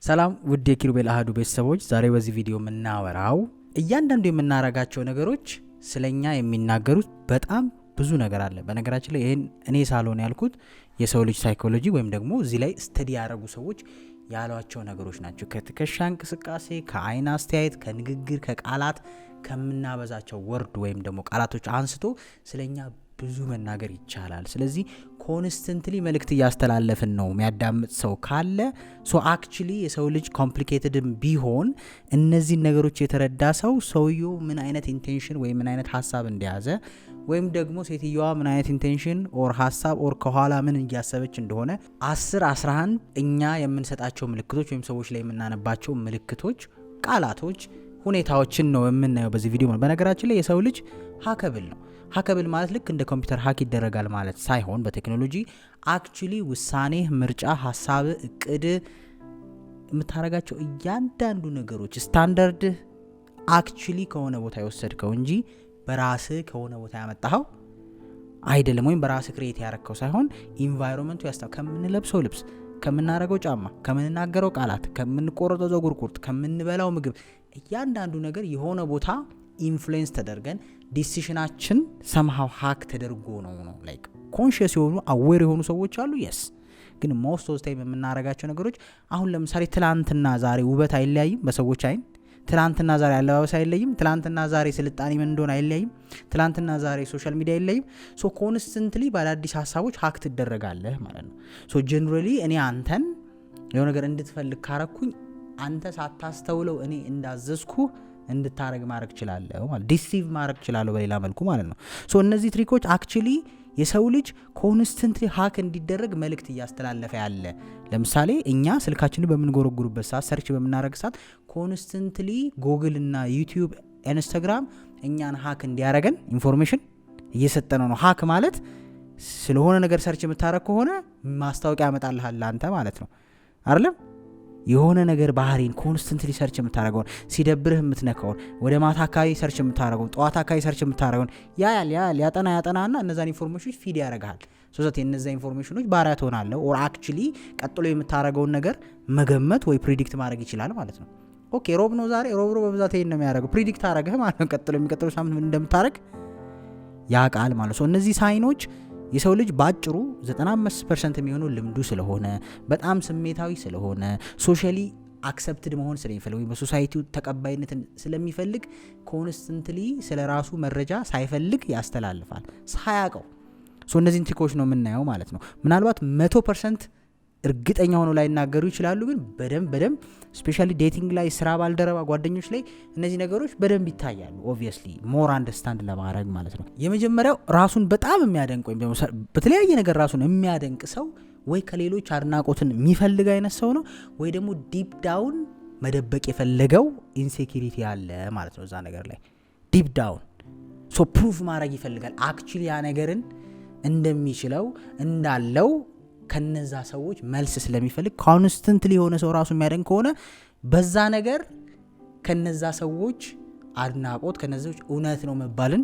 ሰላም ውድ የኪሩቤል አሃዱ ቤተሰቦች፣ ዛሬ በዚህ ቪዲዮ የምናወራው እያንዳንዱ የምናረጋቸው ነገሮች ስለኛ የሚናገሩት በጣም ብዙ ነገር አለ። በነገራችን ላይ ይሄን እኔ ሳልሆን ያልኩት የሰው ልጅ ሳይኮሎጂ ወይም ደግሞ እዚህ ላይ ስተዲ ያደረጉ ሰዎች ያሏቸው ነገሮች ናቸው። ከትከሻ እንቅስቃሴ፣ ከአይን አስተያየት፣ ከንግግር፣ ከቃላት ከምናበዛቸው ወርድ ወይም ደግሞ ቃላቶች አንስቶ ስለኛ ብዙ መናገር ይቻላል። ስለዚህ ኮንስተንትሊ መልእክት እያስተላለፍን ነው። የሚያዳምጥ ሰው ካለ አክቹሊ የሰው ልጅ ኮምፕሊኬትድም ቢሆን እነዚህን ነገሮች የተረዳ ሰውየው ምን አይነት ኢንቴንሽን ወይም ምን አይነት ሀሳብ እንደያዘ ወይም ደግሞ ሴትየዋ ምን አይነት ኢንቴንሽን ኦር ሀሳብ ኦር ከኋላ ምን እያሰበች እንደሆነ 10-11 እኛ የምንሰጣቸው ምልክቶች ወይም ሰዎች ላይ የምናነባቸው ምልክቶች፣ ቃላቶች፣ ሁኔታዎችን ነው የምናየው በዚህ ቪዲዮ። በነገራችን ላይ የሰው ልጅ ሀከብል ነው። ሀከብል ማለት ልክ እንደ ኮምፒውተር ሀክ ይደረጋል ማለት ሳይሆን በቴክኖሎጂ አክቹሊ ውሳኔ፣ ምርጫ፣ ሀሳብ፣ እቅድ የምታረጋቸው እያንዳንዱ ነገሮች ስታንዳርድ አክቹሊ ከሆነ ቦታ የወሰድከው እንጂ በራስህ ከሆነ ቦታ ያመጣኸው አይደለም። ወይም በራስህ ክሬት ያረከው ሳይሆን ኢንቫይሮንመንቱ ያስታው ከምንለብሰው ልብስ፣ ከምናረገው ጫማ፣ ከምንናገረው ቃላት፣ ከምንቆረጠው ፀጉር ቁርጥ፣ ከምንበላው ምግብ እያንዳንዱ ነገር የሆነ ቦታ ኢንፍሉዌንስ ተደርገን ዲሲሽናችን ሰምሃው ሀክ ተደርጎ ነው ላይክ ኮንሺየስ የሆኑ አዌር የሆኑ ሰዎች አሉ። የስ ግን ሞስት ኦፍ ታይም የምናረጋቸው ነገሮች አሁን ለምሳሌ ትላንትና ዛሬ ውበት አይለያይም በሰዎች አይን። ትላንትና ዛሬ አለባበስ አይለይም። ትላንትና ዛሬ ስልጣኔ ምን እንደሆነ አይለያይም። ትላንትና ዛሬ ሶሻል ሚዲያ አይለይም። ኮንስተንትሊ ባለአዲስ ሀሳቦች ሀክ ትደረጋለህ ማለት ነው። ጀነራሊ እኔ አንተን የሆነ ነገር እንድትፈልግ ካረኩኝ አንተ ሳታስተውለው እኔ እንዳዘዝኩ እንድታረግ ማድረግ ይችላልው ማለት ዲሲቭ ማድረግ ይችላልው በሌላ መልኩ ማለት ነው። እነዚህ ትሪኮች አክቹሊ የሰው ልጅ ኮንስተንትሊ ሀክ እንዲደረግ መልእክት እያስተላለፈ ያለ። ለምሳሌ እኛ ስልካችንን በምንጎረጉሩበት ሰዓት፣ ሰርች በምናረግ ሰዓት ኮንስተንትሊ ጉግል እና ዩቲዩብ፣ ኢንስታግራም እኛን ሀክ እንዲያረገን ኢንፎርሜሽን እየሰጠነው ነው። ሀክ ማለት ስለሆነ ነገር ሰርች የምታረግ ከሆነ ማስታወቂያ ያመጣልሃል አንተ ማለት ነው አይደለም። የሆነ ነገር ባህሪን ኮንስተንትሊ ሰርች የምታረገው፣ ሲደብርህ የምትነካውን፣ ወደ ማታ አካባቢ ሰርች የምታረገው፣ ጠዋት አካባቢ ሰርች የምታረገው ያያል ያጠናና እነዛን ኢንፎርሜሽኖች ፊድ ያረጋል። ሶዛት የነዛ ኢንፎርሜሽኖች ባሪያ ትሆናለህ። ኦር አክቹሊ ቀጥሎ የምታረገውን ነገር መገመት ወይ ፕሪዲክት ማድረግ ይችላል ማለት ነው። ኦኬ ሮብ ነው ዛሬ፣ ሮብ በብዛት ይሄን ነው የሚያደርገው። ፕሪዲክት አረገህ ማለት ነው። ቀጥሎ የሚቀጥለው ሳምንት ምን እንደምታረግ ያቃል ማለት ነው። እነዚህ ሳይኖች የሰው ልጅ ባጭሩ 95% የሚሆነው ልምዱ ስለሆነ፣ በጣም ስሜታዊ ስለሆነ፣ ሶሻሊ አክሰፕትድ መሆን ስለሚፈልግ ወይም በሶሳይቲው ተቀባይነትን ስለሚፈልግ ኮንስተንትሊ ስለራሱ መረጃ ሳይፈልግ ያስተላልፋል ሳያውቀው። እነዚህን ትሪኮች ነው የምናየው ማለት ነው። ምናልባት 100% እርግጠኛ ሆነው ላይ ይናገሩ ይችላሉ፣ ግን በደንብ ስፔሻሊ ዴቲንግ ላይ፣ ስራ ባልደረባ ጓደኞች ላይ እነዚህ ነገሮች በደንብ ይታያሉ። ኦብቪየስሊ ሞር አንደርስታንድ ለማድረግ ማለት ነው። የመጀመሪያው ራሱን በጣም የሚያደንቅ ወይም ደግሞ በተለያየ ነገር ራሱን የሚያደንቅ ሰው ወይ ከሌሎች አድናቆትን የሚፈልግ አይነት ሰው ነው፣ ወይ ደግሞ ዲፕ ዳውን መደበቅ የፈለገው ኢንሴኪሪቲ አለ ማለት ነው። እዛ ነገር ላይ ዲፕ ዳውን ፕሩፍ ማድረግ ይፈልጋል አክቹሊ ያ ነገርን እንደሚችለው እንዳለው ከነዛ ሰዎች መልስ ስለሚፈልግ ኮንስተንትሊ የሆነ ሰው ራሱ የሚያደንቅ ከሆነ በዛ ነገር ከነዛ ሰዎች አድናቆት ከነዛ ሰዎች እውነት ነው መባልን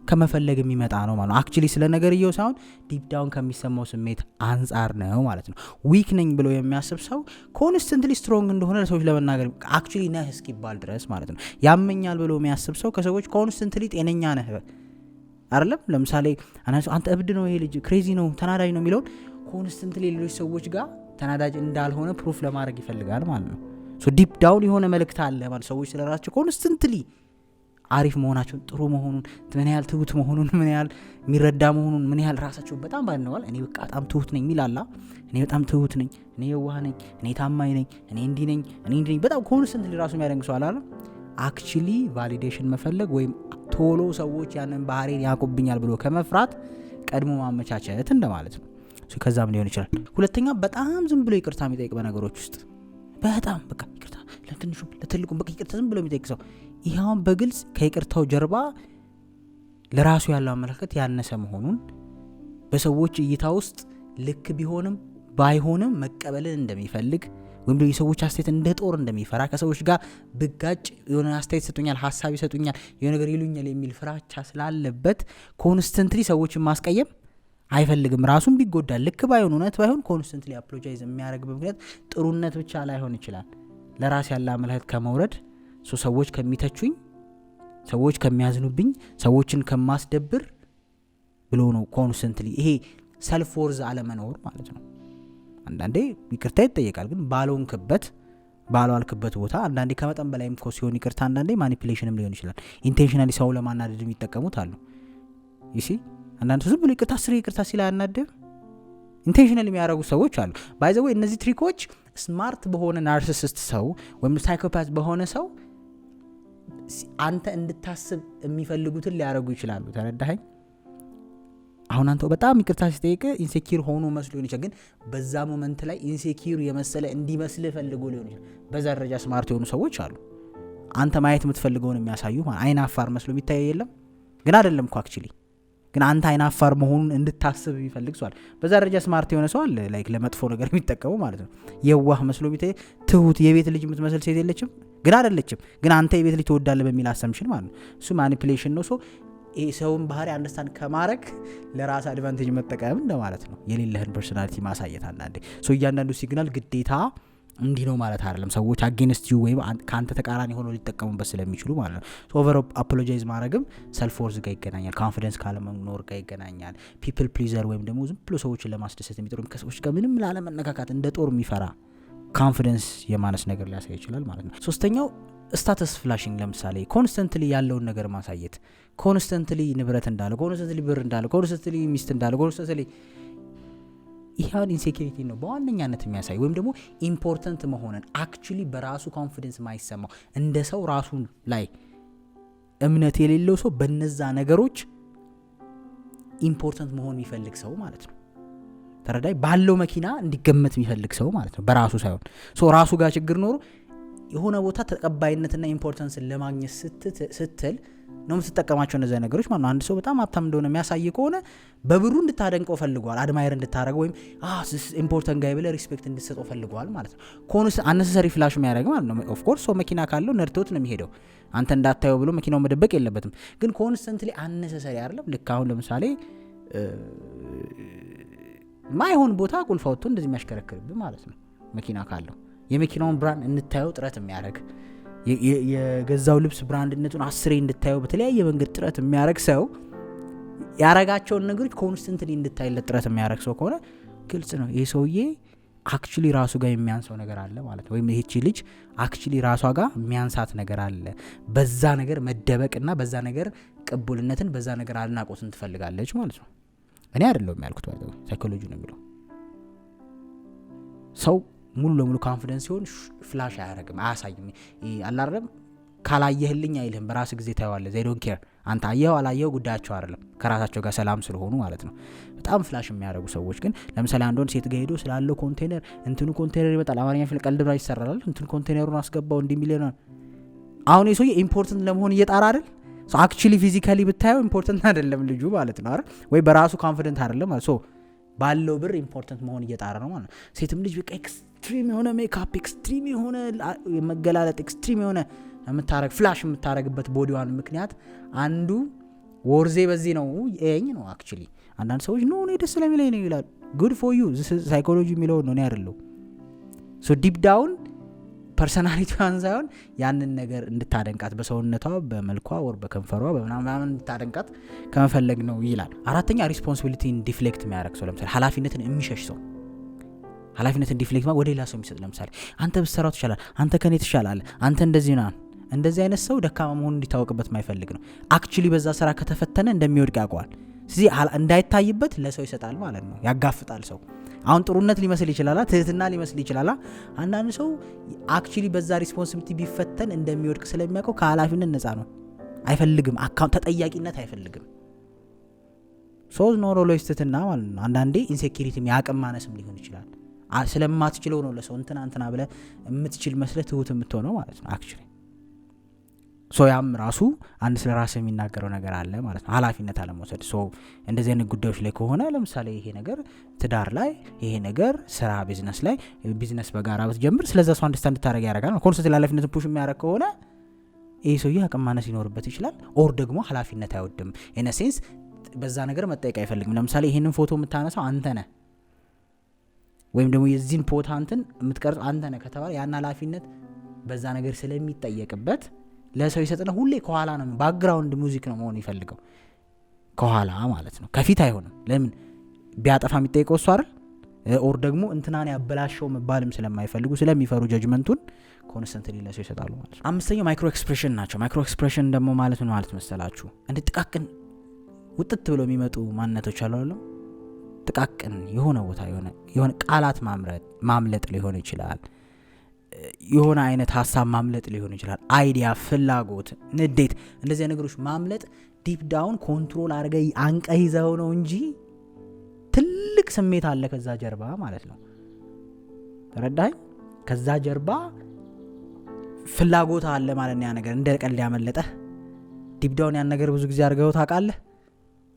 ከመፈለግ የሚመጣ ነው ማለት ነው። አክቹሊ ስለ ነገርየው ሳይሆን ዲፕ ዳውን ከሚሰማው ስሜት አንጻር ነው ማለት ነው። ዊክ ነኝ ብሎ የሚያስብ ሰው ኮንስተንትሊ ስትሮንግ እንደሆነ ለሰዎች ለመናገር አክቹሊ ነህ እስኪባል ድረስ ማለት ነው። ያመኛል ብሎ የሚያስብ ሰው ከሰዎች ኮንስተንትሊ ጤነኛ ነህ አይደለም። ለምሳሌ አንተ እብድ ነው፣ ይሄ ልጅ ክሬዚ ነው፣ ተናዳጅ ነው የሚለውን ኮንስተንትሊ ሌሎች ሰዎች ጋር ተናዳጅ እንዳልሆነ ፕሩፍ ለማድረግ ይፈልጋል ማለት ነው። ዲፕ ዳውን የሆነ መልእክት አለ ማለት ሰዎች ስለራሳቸው ኮንስተንትሊ አሪፍ መሆናቸውን፣ ጥሩ መሆኑን፣ ምን ያህል ትሁት መሆኑን፣ ምን ያህል የሚረዳ መሆኑን፣ ምን ያህል ራሳቸውን በጣም ባድነዋል። እኔ በቃ በጣም ትሁት ነኝ ሚላላ፣ እኔ በጣም ትሁት ነኝ፣ እኔ የዋህ ነኝ፣ እኔ ታማኝ ነኝ፣ እኔ እንዲህ ነኝ በጣም ኮንስተንትሊ ራሱ የሚያደንግ ሰው አላለም። አክቹሊ ቫሊዴሽን መፈለግ ወይም ቶሎ ሰዎች ያንን ባህሪን ያቆብኛል ብሎ ከመፍራት ቀድሞ ማመቻቸት እንደማለት ነው። ከዛም ሊሆን ይችላል። ሁለተኛ በጣም ዝም ብሎ ይቅርታ የሚጠይቅ በነገሮች ውስጥ በጣም በቃ ይቅርታ ለትንሹ ለትልቁ በቃ ይቅርታ ዝም ብሎ የሚጠይቅ ሰው ይሄውን በግልጽ ከይቅርታው ጀርባ ለራሱ ያለው አመለካከት ያነሰ መሆኑን በሰዎች እይታ ውስጥ ልክ ቢሆንም ባይሆንም መቀበልን እንደሚፈልግ ወይም ደግሞ የሰዎች አስተያየት እንደ ጦር እንደሚፈራ ከሰዎች ጋር ብጋጭ የሆነ አስተያየት ይሰጡኛል፣ ሀሳብ ይሰጡኛል፣ የሆነ ነገር ይሉኛል የሚል ፍራቻ ስላለበት ኮንስተንትሊ ሰዎችን ማስቀየም አይፈልግም። ራሱን ቢጎዳ ልክ ባይሆን እውነት ባይሆን ኮንስተንትሊ አፖሎጃይዝ የሚያደርግበት ምክንያት ጥሩነት ብቻ ላይሆን ይችላል። ለራስ ያለ አመለካከት ከመውረድ ሰዎች ከሚተቹኝ፣ ሰዎች ከሚያዝኑብኝ፣ ሰዎችን ከማስደብር ብሎ ነው ኮንስተንትሊ። ይሄ ሰልፍ ወርዝ አለመኖር ማለት ነው። አንዳንዴ ይቅርታ ይጠየቃል፣ ግን ባልዋልክበት ቦታ አንዳንዴ ከመጠን በላይም እኮ ሲሆን ይቅርታ አንዳንዴ ማኒፑሌሽንም ሊሆን ይችላል። ኢንቴንሽናሊ ሰው ለማናደድ የሚጠቀሙት አሉ። ይሲ አንዳንድ ዝም ብሎ ይቅርታ ሲል አያናድም። ኢንቴንሽናሊ የሚያደርጉ ሰዎች አሉ። ባይ ዘ ወይ እነዚህ ትሪኮች ስማርት በሆነ ናርሲሲስት ሰው ወይም ሳይኮፓት በሆነ ሰው አንተ እንድታስብ የሚፈልጉትን ሊያደርጉ ይችላሉ። ተረዳኸኝ? አሁን አንተ በጣም ይቅርታ ሲጠይቅ ኢንሴኪር ሆኖ መስሎ ሊሆን ይችላል፣ ግን በዛ ሞመንት ላይ ኢንሴኪር የመሰለ እንዲመስል ፈልጎ ሊሆን ይችላል። በዛ ደረጃ ስማርት የሆኑ ሰዎች አሉ። አንተ ማየት የምትፈልገውን የሚያሳዩ አይን አፋር መስሎ የሚታይ የለም፣ ግን አይደለም እኮ አክቹሊ፣ ግን አንተ አይን አፋር መሆኑን እንድታስብ የሚፈልግ ሰው አለ። በዛ ደረጃ ስማርት የሆነ ሰው አለ፣ ላይክ ለመጥፎ ነገር የሚጠቀሙ ማለት ነው። የዋህ መስሎ የሚታይ ትሁት የቤት ልጅ የምትመስል ሴት የለችም፣ ግን አይደለችም፣ ግን አንተ የቤት ልጅ ትወዳለህ በሚል አሰምሽን ማለት ነው። እሱ ማኒፑሌሽን ነው። ይሄ ሰውን ባህሪ አንደርስታንድ ከማድረግ ለራስ አድቫንቴጅ መጠቀም እንደማለት ነው። የሌለህን ፐርሶናሊቲ ማሳየት አንዳንዴ እያንዳንዱ ሲግናል ግዴታ እንዲህ ነው ማለት አይደለም። ሰዎች አጌንስት ዩ ወይም ከአንተ ተቃራኒ ሆኖ ሊጠቀሙበት ስለሚችሉ ማለት ነው። ኦቨር አፖሎጃይዝ ማድረግም ሰልፍ ወርዝ ጋር ይገናኛል፣ ኮንፊደንስ ካለመኖር ጋር ይገናኛል። ፒፕል ፕሊዘር ወይም ደግሞ ዝም ብሎ ሰዎችን ለማስደሰት የሚጥሩ ከሰዎች ጋር ምንም ላለመነካካት እንደ ጦር የሚፈራ ኮንፊደንስ የማነስ ነገር ሊያሳይ ይችላል ማለት ነው። ሶስተኛው ስታተስ ፍላሽንግ፣ ለምሳሌ ኮንስተንትሊ ያለውን ነገር ማሳየት፣ ኮንስተንትሊ ንብረት እንዳለ፣ ኮንስተንትሊ ብር እንዳለ፣ ኮንስተንትሊ ሚስት እንዳለ፣ ኮንስተንትሊ ይሄን ኢንሴኪሪቲ ነው በዋነኛነት የሚያሳይ ወይም ደግሞ ኢምፖርታንት መሆንን አክቹሊ በራሱ ኮንፊደንስ ማይሰማው እንደ ሰው ራሱን ላይ እምነት የሌለው ሰው በነዛ ነገሮች ኢምፖርታንት መሆን የሚፈልግ ሰው ማለት ነው። ተረዳይ? ባለው መኪና እንዲገመት የሚፈልግ ሰው ማለት ነው፣ በራሱ ሳይሆን ራሱ ጋር ችግር ኖሮ የሆነ ቦታ ተቀባይነትና ኢምፖርታንስን ለማግኘት ስትል ነው የምትጠቀማቸው እነዚህ ነገሮች ማለት ነው። አንድ ሰው በጣም ሀብታም እንደሆነ የሚያሳይ ከሆነ በብሩ እንድታደንቀው ፈልጓል፣ አድማየር እንድታደርገው ወይም ኢምፖርታንት ጋይ ብለህ ሪስፔክት እንድትሰጠው ፈልጓል ማለት ነው። ኮንስ አነሰሰሪ ፍላሽ የሚያደርግ ማለት ነው። ኦፍ ኮርስ ሰው መኪና ካለው ነድቶት ነው የሚሄደው፣ አንተ እንዳታየው ብሎ መኪናው መደበቅ የለበትም። ግን ኮንስተንትሊ አነሰሰሪ አይደለም። ልክ አሁን ለምሳሌ ማይሆን ቦታ ቁልፍ አውጥቶ እንደዚህ የሚያሽከረክርብህ ማለት ነው መኪና ካለው። የመኪናውን ብራንድ እንድታየው ጥረት የሚያደርግ የገዛው ልብስ ብራንድነቱን 10 እንድታየው በተለያየ መንገድ ጥረት የሚያደርግ ሰው ያረጋቸውን ነገሮች ኮንስተንትሊ እንድታይለት ጥረት የሚያደርግ ሰው ከሆነ ግልጽ ነው ይሄ ሰውዬ አክቹሊ ራሱ ጋር የሚያንሰው ነገር አለ ማለት ነው። ወይም ይህቺ ልጅ አክቹሊ ራሷ ጋር የሚያንሳት ነገር አለ። በዛ ነገር መደበቅና በዛ ነገር ቅቡልነትን፣ በዛ ነገር አድናቆትን ትፈልጋለች ማለት ነው። እኔ አይደለሁም ያልኩት፣ ሳይኮሎጂ ነው የሚለው። ሰው ሙሉ ለሙሉ ኮንፊደንስ ሲሆን ፍላሽ አያረግም፣ አያሳይም። አላረም ካላየህልኝ አይልህም፣ በራስ ጊዜ ታየዋለህ። they don't care አንተ አየኸው አላየኸው ጉዳያቸው አይደለም፣ ከራሳቸው ጋር ሰላም ስለሆኑ ማለት ነው። በጣም ፍላሽ የሚያደርጉ ሰዎች ግን ለምሳሌ አንድ ወንድ ሴት ጋር ሄዶ ስላለው ኮንቴነር እንትኑ ኮንቴነር ይመጣል፣ አማርኛ ፊልም ቀልድ ይሰራል፣ እንትኑ ኮንቴነሩን አስገባው እንዲህ ሚሊዮን። አሁን የሰውዬ ኢምፖርታንት ለመሆን እየጣራ አይደል? አክቹሊ ፊዚካሊ ብታየው ኢምፖርታንት አይደለም ልጁ ማለት ነው አይደል? ወይ በራሱ ኮንፊደንት አይደለም ማለት ነው። ባለው ብር ኢምፖርታንት መሆን እየጣረ ነው ማለት ነው። ሴትም ልጅ በቃ ኤክስትሪም የሆነ ሜካፕ፣ ኤክስትሪም የሆነ መገላለጥ፣ ኤክስትሪም የሆነ የምታረግ ፍላሽ የምታረግበት ቦዲዋን ምክንያት አንዱ ወርዜ በዚህ ነው ይሄኝ ነው። አክቹሊ አንዳንድ ሰዎች ኖ ነው ደስ ስለሚለኝ ነው ይላል። ጉድ ፎር ዩ ሳይኮሎጂ የሚለው ነው ያደረለው። ሶ ዲፕ ዳውን ፐርሰናሊቲዋን ሳይሆን ያንን ነገር እንድታደንቃት በሰውነቷ፣ በመልኳ ወር በከንፈሯ በምናምን እንድታደንቃት ከመፈለግ ነው ይላል። አራተኛ ሪስፖንሲቢሊቲን ዲፍሌክት የሚያደርግ ሰው፣ ለምሳሌ ኃላፊነትን የሚሸሽ ሰው። ኃላፊነትን ዲፍሌክት ወደ ሌላ ሰው የሚሰጥ፣ ለምሳሌ አንተ ብትሰራው ትሻላለህ፣ አንተ ከኔ ትሻላለህ፣ አንተ እንደዚህ ና። እንደዚህ አይነት ሰው ደካማ መሆኑን እንዲታወቅበት የማይፈልግ ነው። አክቹሊ በዛ ስራ ከተፈተነ እንደሚወድቅ ያውቀዋል። ስለዚህ እንዳይታይበት ለሰው ይሰጣል ማለት ነው፣ ያጋፍጣል ሰው። አሁን ጥሩነት ሊመስል ይችላል፣ ትህትና ሊመስል ይችላል። አንዳንድ ሰው አክቹሊ በዛ ሪስፖንሲቢሊቲ ቢፈተን እንደሚወድቅ ስለሚያውቀው ከኃላፊነት ነፃ ነው፣ አይፈልግም፣ ተጠያቂነት አይፈልግም። ሶዝ ኖሮ ለስተትና ማለት ነው። አንዳንዴ ኢንሴኪሪቲም ያቅም ማነስም ሊሆን ይችላል። ስለማትችለው ነው ለሰው እንትና ብለህ የምትችል መስለህ ትሁት የምትሆነው ማለት ነው አክቹሊ። ያም ራሱ አንድ ስለ ራስ የሚናገረው ነገር አለ ማለት ነው፣ ኃላፊነት አለመውሰድ። እንደዚህ አይነት ጉዳዮች ላይ ከሆነ ለምሳሌ ይሄ ነገር ትዳር ላይ፣ ይሄ ነገር ስራ ቢዝነስ ላይ፣ ቢዝነስ በጋራ ብትጀምር ስለዛ ሰው አንደርስታንድ እንድታደርግ ያደርጋል። ኮንሰንት ኃላፊነትን ፑሽ የሚያደርግ ከሆነ ይሄ ሰውዬ አቅም ማነስ ይኖርበት ይችላል። ኦር ደግሞ ኃላፊነት አይወድም። ኢን ሴንስ በዛ ነገር መጠየቅ አይፈልግም። ለምሳሌ ይሄንን ፎቶ የምታነሳው አንተ ነህ ወይም ደግሞ የዚህን ፎቶ አንተን የምትቀርጽ አንተ ነህ ከተባለ ያን ኃላፊነት በዛ ነገር ስለሚጠየቅበት ለሰው ይሰጥና ሁሌ ከኋላ ነው ባክግራውንድ ሙዚክ ነው መሆን ይፈልገው ከኋላ ማለት ነው ከፊት አይሆንም። ለምን ቢያጠፋ የሚጠይቀው እሱ አይደል? ኦር ደግሞ እንትናን ያበላሸው መባልም ስለማይፈልጉ ስለሚፈሩ ጀጅመንቱን ኮንስተንትሊ ለሰው ይሰጣሉ ማለት ነው። አምስተኛው ማይክሮ ኤክስፕሬሽን ናቸው። ማይክሮ ኤክስፕሬሽን ደግሞ ማለት ምን ማለት መሰላችሁ? እንደ ጥቃቅን ውጥት ብለው የሚመጡ ማንነቶች አሉ። ጥቃቅን የሆነ ቦታ የሆነ ቃላት ማምለጥ ሊሆን ይችላል። የሆነ አይነት ሀሳብ ማምለጥ ሊሆን ይችላል። አይዲያ፣ ፍላጎት፣ ንዴት፣ እንደዚህ ነገሮች ማምለጥ ዲፕ ዳውን ኮንትሮል አድርገህ አንቀህ ይዘው ነው እንጂ ትልቅ ስሜት አለ ከዛ ጀርባ ማለት ነው። ተረዳኸኝ? ከዛ ጀርባ ፍላጎት አለ ማለት ነው። ያ ነገር እንደ ቀልድ ያመለጠህ ዲፕ ዳውን ያን ነገር ብዙ ጊዜ አድርገው ታውቃለህ።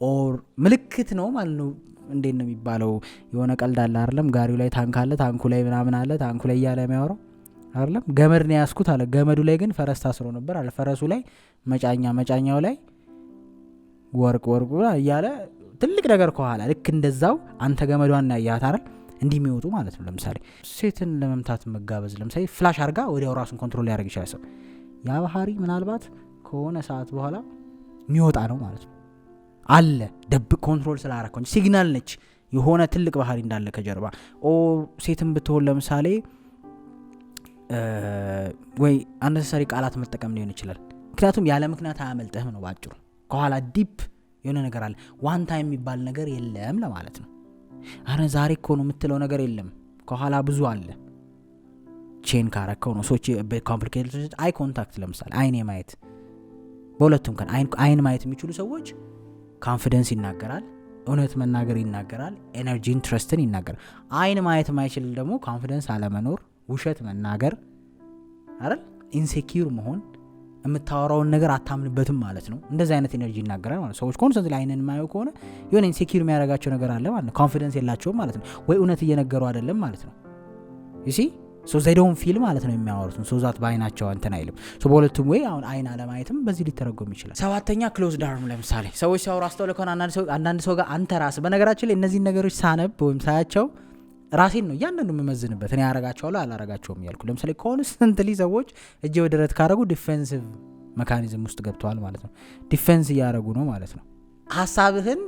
ኦር ምልክት ነው ማለት ነው። እንዴት ነው የሚባለው? የሆነ ቀልድ አለ አይደለም? ጋሪው ላይ ታንክ አለ፣ ታንኩ ላይ ምናምን አለ፣ ታንኩ ላይ እያለ የሚያወራው አይደለም? ገመድ ነው ያስኩት አለ። ገመዱ ላይ ግን ፈረስ ታስሮ ነበር አለ። ፈረሱ ላይ መጫኛው ላይ ወርቅ እያለ ትልቅ ነገር ከኋላ። ልክ እንደዛው አንተ ገመዷን ያያት አይደል? እንዲህ የሚወጡ ማለት ነው። ለምሳሌ ሴትን ለመምታት መጋበዝ፣ ለምሳሌ ፍላሽ አርጋ ወዲያው ራሱን ኮንትሮል ሊያደርግ ይችላል ሰው። ያ ባህሪ ምናልባት ከሆነ ሰዓት በኋላ የሚወጣ ነው ማለት ነው። አለ ደብቅ ኮንትሮል ስላረከው እንጂ ሲግናል ነች የሆነ ትልቅ ባህሪ እንዳለ ከጀርባ። ሴትን ብትሆን ለምሳሌ ወይ አነሰሰሪ ቃላት መጠቀም ሊሆን ይችላል። ምክንያቱም ያለ ምክንያት አያመልጥህም ነው ባጭሩ። ከኋላ ዲፕ የሆነ ነገር አለ። ዋን ታይም የሚባል ነገር የለም ለማለት ነው። አረ ዛሬ እኮ ነው የምትለው ነገር የለም። ከኋላ ብዙ አለ። ቼን ካረከው ነው ሰዎች በኮምፕሊኬትድ አይ ኮንታክት ለምሳሌ አይን የማየት በሁለቱም ቀን አይን ማየት የሚችሉ ሰዎች ኮንፊደንስ ይናገራል፣ እውነት መናገር ይናገራል፣ ኤነርጂን ትረስትን ይናገራል። አይን ማየት ማይችል ደግሞ ኮንፊደንስ አለመኖር፣ ውሸት መናገር አይደል? ኢንሴኪዩር መሆን፣ የምታወራውን ነገር አታምንበትም ማለት ነው። እንደዚህ አይነት ኤነርጂ ይናገራል ማለት ነው። ሰዎች ኮንስተንትሊ አይንን ማየው ከሆነ የሆነ ኢንሴኪዩር የሚያደርጋቸው ነገር አለ ማለት ነው። ኮንፊደንስ የላቸውም ማለት ነው። ወይ እውነት እየነገሩ አይደለም ማለት ነው። ዩሲ ሶ ዘይ ዶንት ፊል ማለት ነው የሚያወሩት ሶ ዛት በአይናቸው እንትን አይልም። ሶ በሁለቱም ወይ አሁን አይን አለማየትም በዚህ ሊተረጎም ይችላል። ሰባተኛ ክሎዝ ዳርን። ለምሳሌ ሰዎች ሲያወሩ አስተውለ ከሆነ አንዳንድ ሰው ጋር አንተ ራስህ በነገራችን ላይ እነዚህን ነገሮች ሳነብ ወይም ሳያቸው ራሴን ነው እያንዳንዱ የምመዝንበት። እኔ ያረጋቸዋለሁ አላረጋቸውም እያልኩ ለምሳሌ ኮንስተንትሊ ሰዎች እጅ ወደረት ካረጉ ዲፌንሲቭ ሜካኒዝም ውስጥ ገብተዋል ማለት ነው። ዲፌንስ እያረጉ ነው ማለት ነው። ሀሳብህን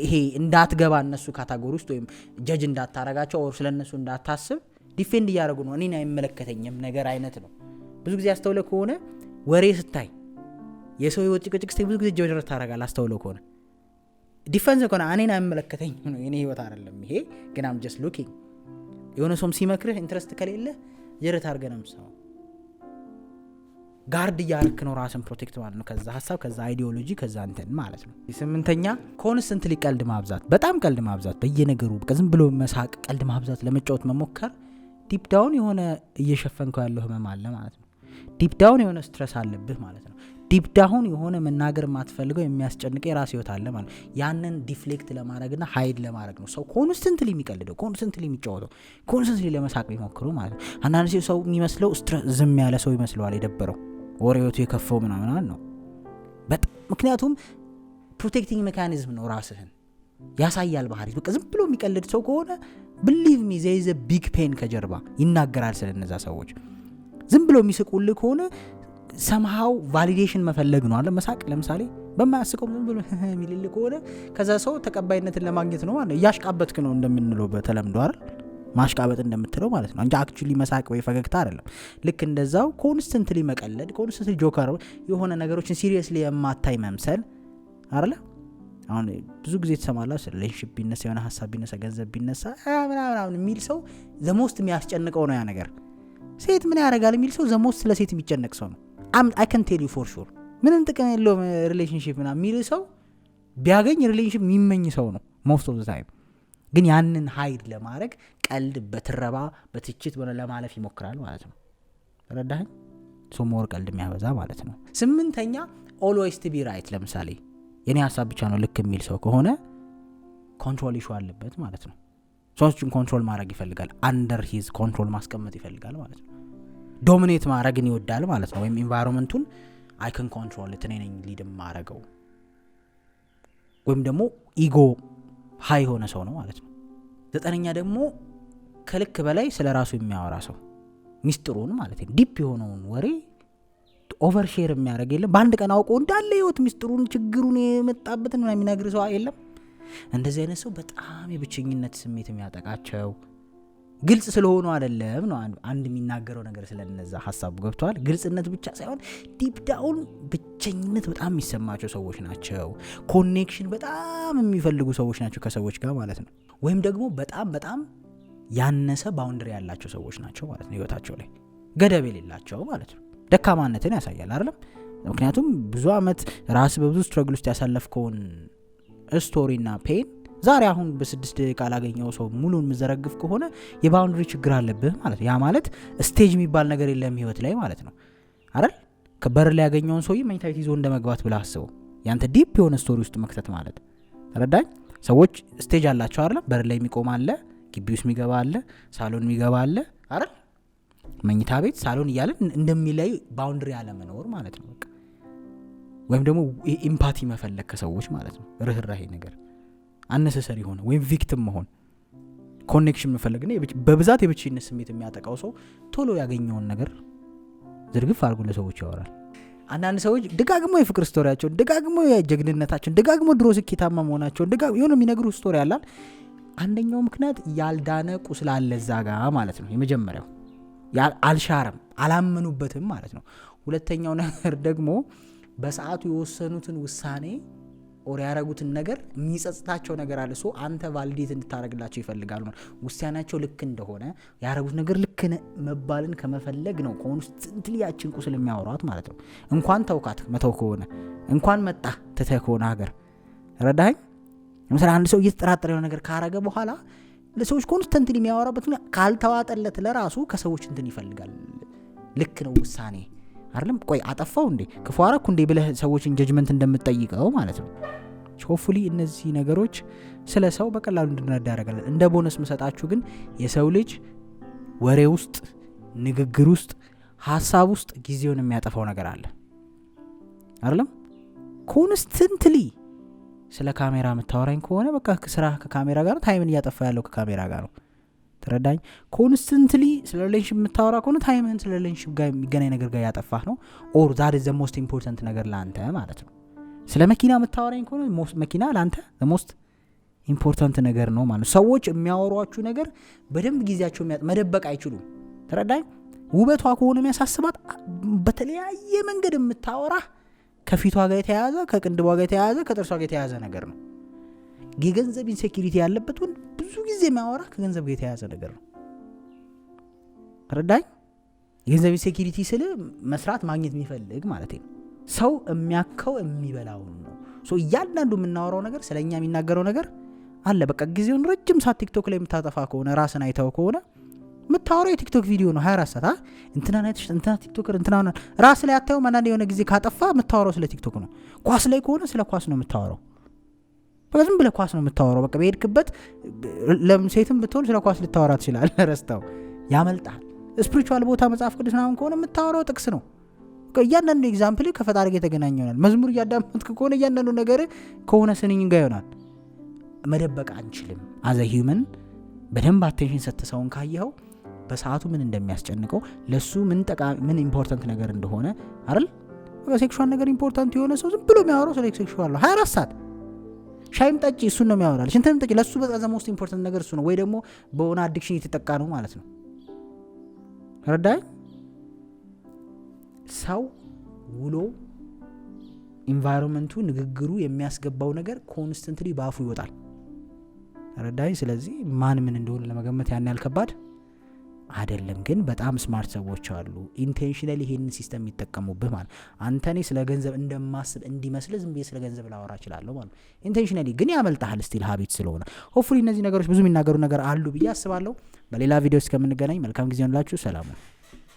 ይሄ እንዳትገባ እነሱ ካታጎሪ ውስጥ ወይም ጀጅ እንዳታረጋቸው ወር ስለነሱ እንዳታስብ ዲፌንድ እያረጉ ነው። እኔን አይመለከተኝም ነገር አይነት ነው። ብዙ ጊዜ አስተውለ ከሆነ ወሬ ስታይ የሰው ህይወት ጭቅጭቅ ስታይ ብዙ ጊዜ እጅ ወደረት ታረጋለህ። አስተውለ ከሆነ ዲፌንስ ከሆነ እኔን አይመለከተኝ ነው የኔ ህይወት አይደለም ይሄ ግን አም ጀስት ሉኪንግ። የሆነ ሰውም ሲመክርህ ኢንትረስት ከሌለ ጀረት አድርገህ ነው የምትሰማው። ጋርድ እያረክ ነው ራስን ፕሮቴክት ማለት ነው ከዛ ሀሳብ ከዛ አይዲዮሎጂ ከዛ እንትን ማለት ነው። ስምንተኛ ኮንስተንትሊ ቀልድ ማብዛት፣ በጣም ቀልድ ማብዛት በየነገሩ ዝም ብሎ መሳቅ፣ ቀልድ ማብዛት፣ ለመጫወት መሞከር ዲፕ ዳውን የሆነ እየሸፈንከው ያለው ህመም አለ ማለት ነው። ዲፕ ዳውን የሆነ ስትረስ አለብህ ማለት ነው። ዲፕ ዳውን የሆነ መናገር የማትፈልገው የሚያስጨንቀ የራስ ህይወት አለ ማለት ነው። ያንን ዲፍሌክት ለማድረግና ሃይድ ለማድረግ ነው ሰው ኮንስተንትሊ የሚቀልደው፣ ኮንስተንትሊ የሚጫወተው፣ ኮንስተንትሊ ለመሳቅ የሚሞክሩ ማለት ነው። አንዳንድ ሰው የሚመስለው ዝም ያለ ሰው ይመስለዋል፣ የደበረው ወር ህይወቱ የከፈው ምናምን ነው በጣም። ምክንያቱም ፕሮቴክቲንግ ሜካኒዝም ነው፣ ራስህን ያሳያል ባህሪ። በቃ ዝም ብሎ የሚቀልድ ሰው ከሆነ ብሊቭ ሚ there is a big pain ከጀርባ ይናገራል ስለነዛ ሰዎች። ዝም ብሎ የሚስቁልህ ከሆነ somehow validation መፈለግ ነው አለ መሳቅ። ለምሳሌ በማያስቀው ዝም ብሎ የሚልል ከሆነ ከዛ ሰው ተቀባይነትን ለማግኘት ነው ማለት ያሽቃበትክ ነው እንደምንለው በተለምዶ አይደል? ማሽቃበጥ እንደምትለው ማለት ነው እንጂ አክቹሊ መሳቅ ወይ ፈገግታ አይደለም። ልክ እንደዛው ኮንስተንትሊ መቀለድ፣ ኮንስተንትሊ ጆከር የሆነ ነገሮችን ሲሪየስሊ የማታይ መምሰል አይደል? አሁን ብዙ ጊዜ ተሰማላ ሪሌሽንሺፕ ቢነሳ የሆነ ሀሳብ ቢነሳ ገንዘብ ቢነሳ ምናምን የሚል ሰው ዘሞስት የሚያስጨንቀው ነው ያ ነገር። ሴት ምን ያደርጋል የሚል ሰው ዘሞስት ስለሴት የሚጨነቅ ሰው ነው። I can tell you for sure ምንም ጥቅም የለውም ሪሌሽንሺፕ ምናምን የሚል ሰው ቢያገኝ ሪሌሽንሺፕ የሚመኝ ሰው ነው most of the time። ግን ያንን ሃይድ ለማድረግ ቀልድ በትረባ በትችት ለማለፍ ይሞክራል ማለት ነው። ተረዳኸኝ? ሶ ሞር ቀልድ የሚያበዛ ማለት ነው። ስምንተኛ always to be right። ለምሳሌ የኔ ሀሳብ ብቻ ነው ልክ የሚል ሰው ከሆነ ኮንትሮል ኢሹ አለበት ማለት ነው። ሰዎችን ኮንትሮል ማድረግ ይፈልጋል፣ አንደር ሂዝ ኮንትሮል ማስቀመጥ ይፈልጋል ማለት ነው። ዶሚኔት ማድረግን ይወዳል ማለት ነው። ወይም ኢንቫይሮንመንቱን አይ ካን ኮንትሮል እኔ ነኝ ሊድ ማረገው ወይም ደግሞ ኢጎ ሃይ የሆነ ሰው ነው ማለት ነው። 9ኛ ደግሞ ከልክ በላይ ስለ ራሱ የሚያወራ ሰው ሚስጥሩን ማለት ነው ዲፕ የሆነውን ወሬ ኦቨር ሼር የሚያደርግ የለም። በአንድ ቀን አውቆ እንዳለ ህይወት ሚስጥሩን ችግሩን የመጣበትን የሚነግር ሰው የለም። እንደዚህ አይነት ሰው በጣም የብቸኝነት ስሜት የሚያጠቃቸው ግልጽ ስለሆኑ አይደለም ነው አንድ የሚናገረው ነገር ስለነዛ ሐሳቡ ገብቷል። ግልጽነት ብቻ ሳይሆን ዲፕ ዳውን ብቸኝነት በጣም የሚሰማቸው ሰዎች ናቸው። ኮኔክሽን በጣም የሚፈልጉ ሰዎች ናቸው ከሰዎች ጋር ማለት ነው። ወይም ደግሞ በጣም ያነሰ ባውንደሪ ያላቸው ሰዎች ናቸው ማለት ነው። ህይወታቸው ላይ ገደብ የሌላቸው ማለት ነው። ደካማነትን ያሳያል አይደለም? ምክንያቱም ብዙ አመት ራስ በብዙ ስትራግል ውስጥ ያሳለፍከውን ስቶሪና ፔን ዛሬ አሁን በ6 ደቂቃ ላገኘው ሰው ሙሉን ምዘረግፍ ከሆነ የባውንደሪ ችግር አለብህ ማለት ነው። ያ ማለት ስቴጅ የሚባል ነገር የለም ህይወት ላይ ማለት ነው አይደል? ከበር ላይ ያገኘውን ሰውዬ መኝታ ቤት ይዞ እንደመግባት ብለህ አስበው። ያንተ ዲፕ የሆነ ስቶሪ ውስጥ መክተት ማለት ተረዳኝ። ሰዎች ስቴጅ አላቸው አይደል? በር ላይ የሚቆም አለ፣ ግቢ ውስጥ የሚገባ አለ፣ ሳሎን የሚገባ አለ አይደል? መኝታ ቤት ሳሎን እያለ እንደሚለይ ባውንደሪ ያለ መኖር ማለት ነው በቃ። ወይም ደግሞ ኢምፓቲ መፈለግ ከሰዎች ማለት ነው። ርህራሄ ነገር አነሰሰሪ ሆነ ወይም ቪክቲም መሆን ኮኔክሽን መፈለግ ነው። በብዛት የብቸኝነት ስሜት የሚያጠቃው ሰው ቶሎ ያገኘውን ነገር ዝርግፍ አድርጎ ለሰዎች ያወራል። አንዳንድ ሰዎች ደጋግሞ የፍቅር ስቶሪያቸውን፣ ደጋግሞ የጀግንነታቸውን፣ ደጋግሞ ድሮ ስኬታማ መሆናቸውን የሆነ የሚነግሩ ስቶሪ ያላል። አንደኛው ምክንያት ያልዳነ ቁስል አለ እዛ ጋር ማለት ነው። የመጀመሪያው አልሻረም፣ አላመኑበትም ማለት ነው። ሁለተኛው ነገር ደግሞ በሰዓቱ የወሰኑትን ውሳኔ ኦር ያረጉትን ነገር የሚጸጽታቸው ነገር አለ። ሶ አንተ ቫሊዴት እንድታረግላቸው ይፈልጋሉ ማለት ውሳኔያቸው ልክ እንደሆነ ያረጉት ነገር ልክ መባልን ከመፈለግ ነው ኮንስታንትሊ ያችን ቁስል የሚያወሯት ማለት ነው። እንኳን ተውካት መተው ከሆነ እንኳን መጣ ተተህ ከሆነ ሀገር ረዳኸኝ። ለምሳሌ አንድ ሰው እየተጠራጠረ የሆነ ነገር ካረገ በኋላ ለሰዎች ኮንስታንትሊ የሚያወራበት ካልተዋጠለት ለራሱ ከሰዎች እንትን ይፈልጋል። ልክ ነው ውሳኔ አይደለም። ቆይ አጠፋው እንዴ ክፉ አረኩ እንዴ ብለህ ሰዎችን ጀጅመንት እንደምትጠይቀው ማለት ነው። ሆፕፉሊ እነዚህ ነገሮች ስለ ሰው በቀላሉ እንድንረዳ ያደርጋል። እንደ ቦነስ መሰጣችሁ ግን የሰው ልጅ ወሬ ውስጥ፣ ንግግር ውስጥ፣ ሐሳብ ውስጥ ጊዜውን የሚያጠፋው ነገር አለ አይደለም? ኮንስታንትሊ ስለ ካሜራ የምታወራኝ ከሆነ በቃ ስራ ከካሜራ ጋር ታይምን እያጠፋ ያለው ከካሜራ ጋር ነው። ተረዳኝ። ኮንስታንትሊ ስለ ሪሌሽንሺፕ የምታወራ ከሆነ ታይምህን ስለ ሪሌሽንሺፕ ጋር የሚገናኝ ነገር ጋር ያጠፋህ ነው። ኦር ዛት ኢዝ ዘ ሞስት ኢምፖርታንት ነገር ለአንተ ማለት ነው። ስለ መኪና የምታወራኝ ከሆነ መኪና ለአንተ ዘ ሞስት ኢምፖርታንት ነገር ነው ማለት ነው። ሰዎች የሚያወሯችሁ ነገር በደንብ ጊዜያቸው መደበቅ አይችሉም። ተረዳኝ። ውበቷ ከሆነ የሚያሳስባት በተለያየ መንገድ የምታወራ ከፊቷ ጋር የተያያዘ፣ ከቅንድቧ ጋር የተያያዘ፣ ከጥርሷ ጋር የተያያዘ ነገር ነው። የገንዘብ ኢንሴኪሪቲ ያለበት ወንድ ብዙ ጊዜ የሚያወራ ከገንዘብ ጋር የተያያዘ ነገር ነው። ረዳኝ። የገንዘብ ኢንሴኪሪቲ ስለ መስራት ማግኘት የሚፈልግ ማለት ነው። ሰው የሚያከው የሚበላውን ነው። ሶ እያንዳንዱ የምናወራው ነገር ስለኛ የሚናገረው ነገር አለ። በቃ ጊዜውን ረጅም ሰዓት ቲክቶክ ላይ የምታጠፋ ከሆነ ራስን አይተው ከሆነ የምታወራው የቲክቶክ ቪዲዮ ነው 24 ሰዓት እንትና ቲክቶከር እንትና ራስ ላይ አታየው። አንዳንድ የሆነ ጊዜ ካጠፋ የምታወራው ስለ ቲክቶክ ነው። ኳስ ላይ ከሆነ ስለ ኳስ ነው የምታወራው። በቃ ዝም ብለህ ኳስ ነው የምታወራው። በቃ በሄድክበት ሴትም ብትሆን ስለ ኳስ ልታወራ ትችላለህ። ረስተው ያመልጣል። ስፒሪቹዋል ቦታ መጽሐፍ ቅዱስ ምናምን ከሆነ የምታወራው ጥቅስ ነው። እያንዳንዱ ኤግዛምፕል ከፈጣሪ ጋር የተገናኘ ይሆናል። መዝሙር እያዳመጥክ ከሆነ እያንዳንዱ ነገር ከሆነ ስንኝ ጋር ይሆናል። መደበቅ አንችልም። አዘ ሂውመን በደንብ አቴንሽን ሰጥተሰውን ካየኸው በሰዓቱ ምን እንደሚያስጨንቀው ለሱ ምን ኢምፖርታንት ነገር እንደሆነ አይደል? ሴክሹዋል ነገር ኢምፖርታንት የሆነ ሰው ዝም ብሎ የሚያወራው ስለ ሴክሹዋል ነው 24 ሰዓት። ሻይም ጠጪ እሱን ነው የሚያወራል። ሽንተም ጠጪ ለሱ በጣም ዘ ሞስት ኢምፖርታንት ነገር እሱ ነው። ወይ ደግሞ በሆነ አዲክሽን የተጠቃ ነው ማለት ነው። ረዳይ ሰው ውሎ ኢንቫይሮንመንቱ ንግግሩ የሚያስገባው ነገር ኮንስታንትሊ ባፉ ይወጣል። ረዳይ ስለዚህ ማን ምን እንደሆነ ለመገመት ያን ያልከባድ አይደለም። ግን በጣም ስማርት ሰዎች አሉ ኢንቴንሽናሊ ይሄንን ሲስተም የሚጠቀሙብህ ማለት አንተኔ ስለ ገንዘብ እንደማስብ እንዲመስል ዝም ብዬ ስለ ገንዘብ ላወራ እችላለሁ ማለት ኢንቴንሽናሊ ግን ያመልጣል ስቲል ሀቢት ስለሆነ። ሆፕፉሊ እነዚህ ነገሮች ብዙ የሚናገሩ ነገር አሉ ብዬ አስባለሁ። በሌላ ቪዲዮ እስከምንገናኝ መልካም ጊዜ ሆንላችሁ። ሰላም።